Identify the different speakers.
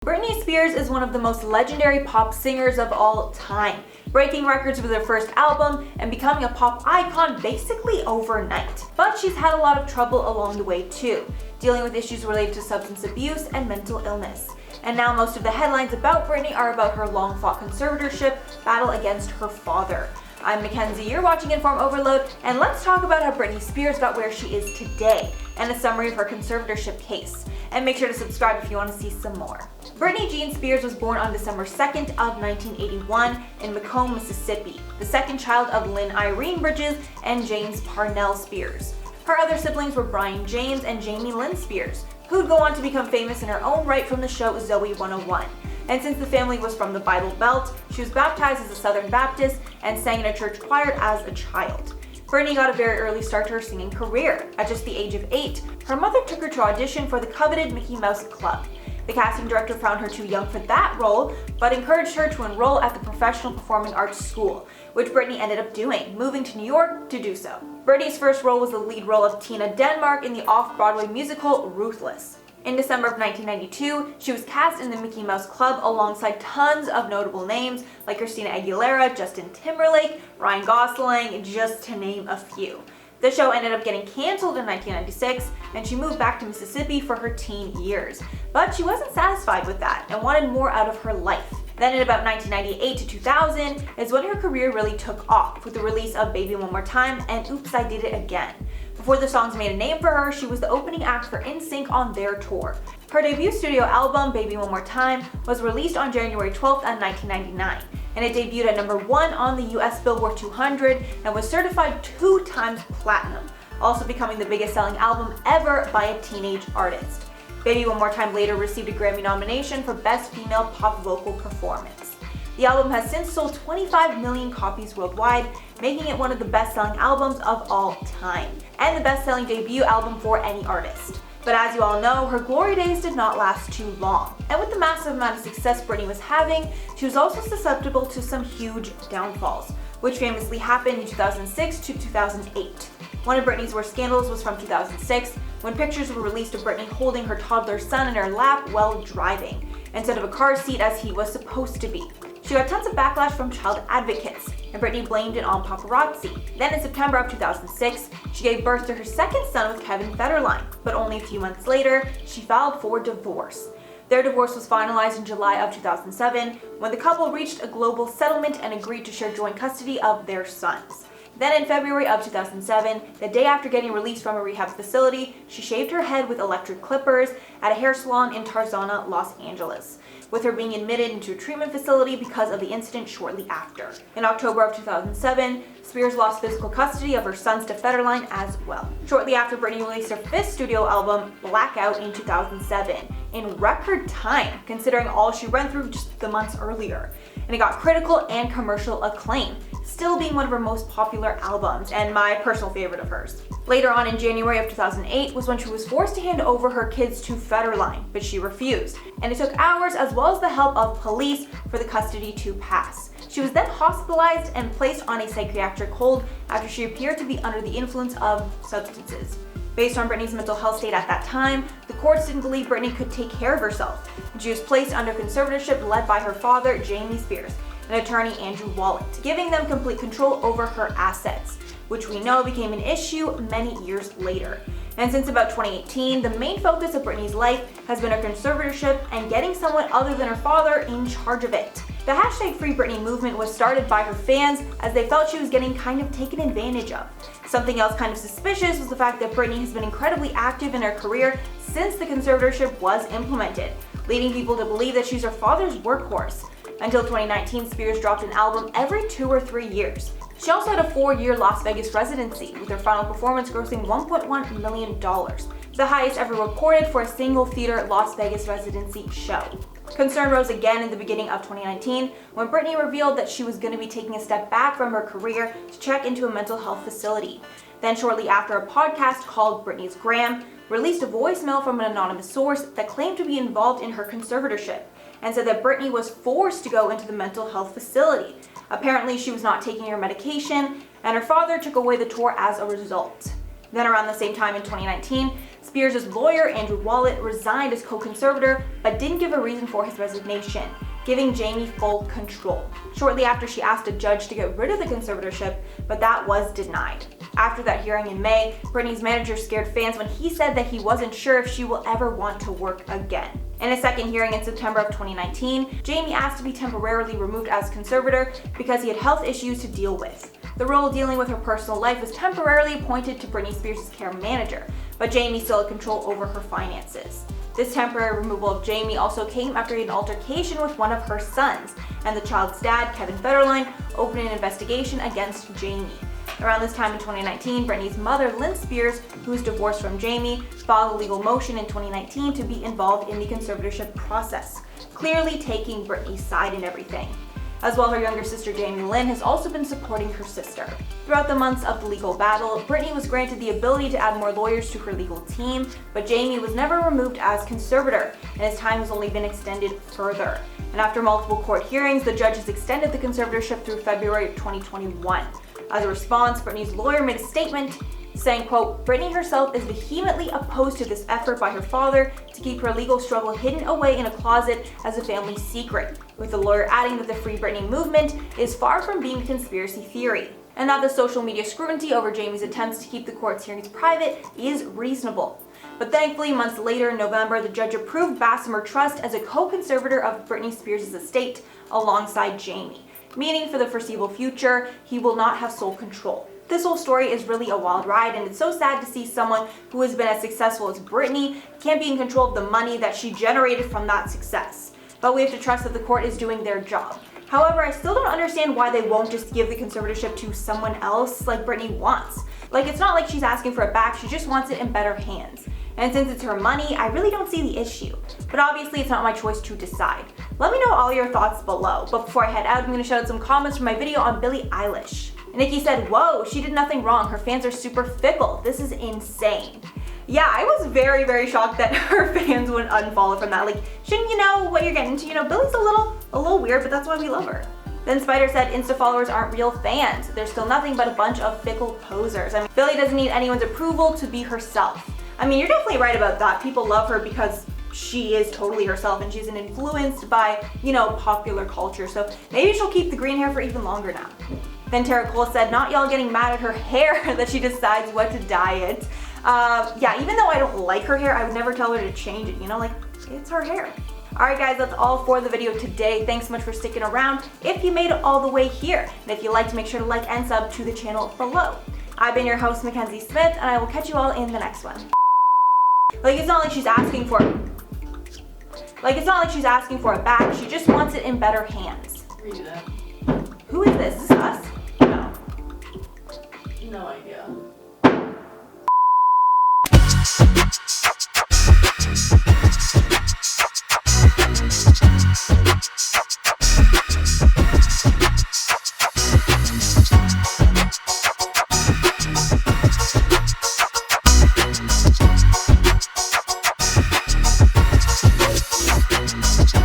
Speaker 1: Britney Spears is one of the most legendary pop singers of all time, breaking records with her first album and becoming a pop icon basically overnight. But she's had a lot of trouble along the way too, dealing with issues related to substance abuse and mental illness. And now most of the headlines about Britney are about her long-fought conservatorship battle against her father. I'm Mackenzie, you're watching InformOverload, and let's talk about how Britney Spears got where she is today, and a summary of her conservatorship case. And make sure to subscribe if you want to see some more. Britney Jean Spears was born on December 2nd of 1981 in Macomb, Mississippi, the second child of Lynn Irene Bridges and James Parnell Spears. Her other siblings were Brian James and Jamie Lynn Spears, who'd go on to become famous in her own right from the show Zoe 101. And since the family was from the Bible Belt, she was baptized as a Southern Baptist and sang in a church choir as a child. Britney got a very early start to her singing career. At just the age of 8, her mother took her to audition for the coveted Mickey Mouse Club. The casting director found her too young for that role, but encouraged her to enroll at the Professional Performing Arts School, which Britney ended up doing, moving to New York to do so. Britney's first role was the lead role of Tina Denmark in the off-Broadway musical Ruthless. In December of 1992, she was cast in the Mickey Mouse Club alongside tons of notable names like Christina Aguilera, Justin Timberlake, Ryan Gosling, just to name a few. The show ended up getting canceled in 1996, and she moved back to Mississippi for her teen years. But she wasn't satisfied with that and wanted more out of her life. Then in about 1998 to 2000 is when her career really took off with the release of Baby One More Time and Oops, I Did It Again. Before the songs made a name for her, she was the opening act for NSYNC on their tour. Her debut studio album, Baby One More Time, was released on January 12th of 1999, and it debuted at number 1 on the US Billboard 200 and was certified 2 times platinum, also becoming the biggest selling album ever by a teenage artist. Baby One More Time later received a Grammy nomination for Best Female Pop Vocal Performance. The album has since sold 25 million copies worldwide, making it one of the best-selling albums of all time, and the best-selling debut album for any artist. But as you all know, her glory days did not last too long, and with the massive amount of success Britney was having, she was also susceptible to some huge downfalls, which famously happened in 2006 to 2008. One of Britney's worst scandals was from 2006, when pictures were released of Britney holding her toddler son in her lap while driving, instead of a car seat as he was supposed to be. She got tons of backlash from child advocates, and Britney blamed it on paparazzi. Then in September of 2006, she gave birth to her second son with Kevin Federline, but only a few months later, she filed for divorce. Their divorce was finalized in July of 2007, when the couple reached a global settlement and agreed to share joint custody of their sons. Then in February of 2007, the day after getting released from a rehab facility, she shaved her head with electric clippers at a hair salon in Tarzana, Los Angeles, with her being admitted into a treatment facility because of the incident shortly after. In October of 2007, Spears lost physical custody of her sons to Federline as well. Shortly after, Britney released her 5th studio album, Blackout, in 2007, in record time, considering all she went through just the months earlier. And it got critical and commercial acclaim, still being one of her most popular albums and my personal favorite of hers. Later on in January of 2008 was when she was forced to hand over her kids to Federline, but she refused, and it took hours as well as the help of police for the custody to pass. She was then hospitalized and placed on a psychiatric hold after she appeared to be under the influence of substances. Based on Britney's mental health state at that time, the courts didn't believe Britney could take care of herself, and she was placed under conservatorship led by her father, Jamie Spears, and attorney Andrew Wallet, giving them complete control over her assets, which we know became an issue many years later. And since about 2018, the main focus of Britney's life has been her conservatorship and getting someone other than her father in charge of it. The hashtag Free Britney movement was started by her fans as they felt she was getting kind of taken advantage of. Something else kind of suspicious was the fact that Britney has been incredibly active in her career since the conservatorship was implemented, leading people to believe that she's her father's workhorse. Until 2019, Spears dropped an album every 2 or 3 years. She also had a 4-year Las Vegas residency, with her final performance grossing $1.1 million, the highest ever recorded for a single theater Las Vegas residency show. Concern rose again in the beginning of 2019 when Britney revealed that she was going to be taking a step back from her career to check into a mental health facility. Then shortly after, a podcast called Britney's Gram released a voicemail from an anonymous source that claimed to be involved in her conservatorship and said that Britney was forced to go into the mental health facility. Apparently, she was not taking her medication, and her father took away the tour as a result. Then around the same time in 2019, Spears' lawyer, Andrew Wallet, resigned as co-conservator, but didn't give a reason for his resignation, giving Jamie full control. Shortly after, she asked a judge to get rid of the conservatorship, but that was denied. After that hearing in May, Britney's manager scared fans when he said that he wasn't sure if she will ever want to work again. In a second hearing in September of 2019, Jamie asked to be temporarily removed as conservator because he had health issues to deal with. The role dealing with her personal life was temporarily appointed to Britney Spears' care manager, but Jamie still had control over her finances. This temporary removal of Jamie also came after he had an altercation with one of her sons, and the child's dad, Kevin Federline, opened an investigation against Jamie. Around this time in 2019, Britney's mother, Lynn Spears, who is divorced from Jamie, filed a legal motion in 2019 to be involved in the conservatorship process, clearly taking Britney's side in everything. As well, her younger sister Jamie Lynn has also been supporting her sister. Throughout the months of the legal battle, Britney was granted the ability to add more lawyers to her legal team, but Jamie was never removed as conservator, and his time has only been extended further. And after multiple court hearings, the judge has extended the conservatorship through February 2021. As a response, Britney's lawyer made a statement saying, quote, "Britney herself is vehemently opposed to this effort by her father to keep her legal struggle hidden away in a closet as a family secret," with the lawyer adding that the Free Britney movement is far from being a conspiracy theory, and that the social media scrutiny over Jamie's attempts to keep the court's hearings private is reasonable. But thankfully, months later in November, the judge approved Bessemer Trust as a co-conservator of Britney Spears' estate alongside Jamie, meaning for the foreseeable future, he will not have sole control. This whole story is really a wild ride, and it's so sad to see someone who has been as successful as Britney can't be in control of the money that she generated from that success. But we have to trust that the court is doing their job. However, I still don't understand why they won't just give the conservatorship to someone else like Britney wants. Like, it's not like she's asking for it back, she just wants it in better hands. And since it's her money, I really don't see the issue. But obviously, it's not my choice to decide. Let me know all your thoughts below. But before I head out, I'm going to shout out some comments from my video on Billie Eilish. Nikki said, "Whoa, she did nothing wrong. Her fans are super fickle. This is insane." Yeah, I was very, very shocked that her fans would unfollow from that. Like, shouldn't you know what you're getting into? You know, Billie's a little weird, but that's why we love her. Then Spider said, "Insta followers aren't real fans. They're still nothing but a bunch of fickle posers." I mean, Billie doesn't need anyone's approval to be herself. I mean, you're definitely right about that. People love her because she is totally herself and she's influenced by, you know, popular culture. So maybe she'll keep the green hair for even longer now. Then Tara Cole said, "Not y'all getting mad at her hair that she decides what to dye it." Yeah, even though I don't like her hair, I would never tell her to change it, you know, like, it's her hair. Alright guys, that's all for the video today. Thanks so much for sticking around if you made it all the way here. And if you liked, make sure to like and sub to the channel below. I've been your host, Mackenzie Smith, and I will catch you all in the next one. Like, it's not like she's asking for it. Like, it's not like she's asking for it back. She just wants it in better hands.
Speaker 2: Read that.
Speaker 1: Who is this? Is this us?
Speaker 2: No. No idea.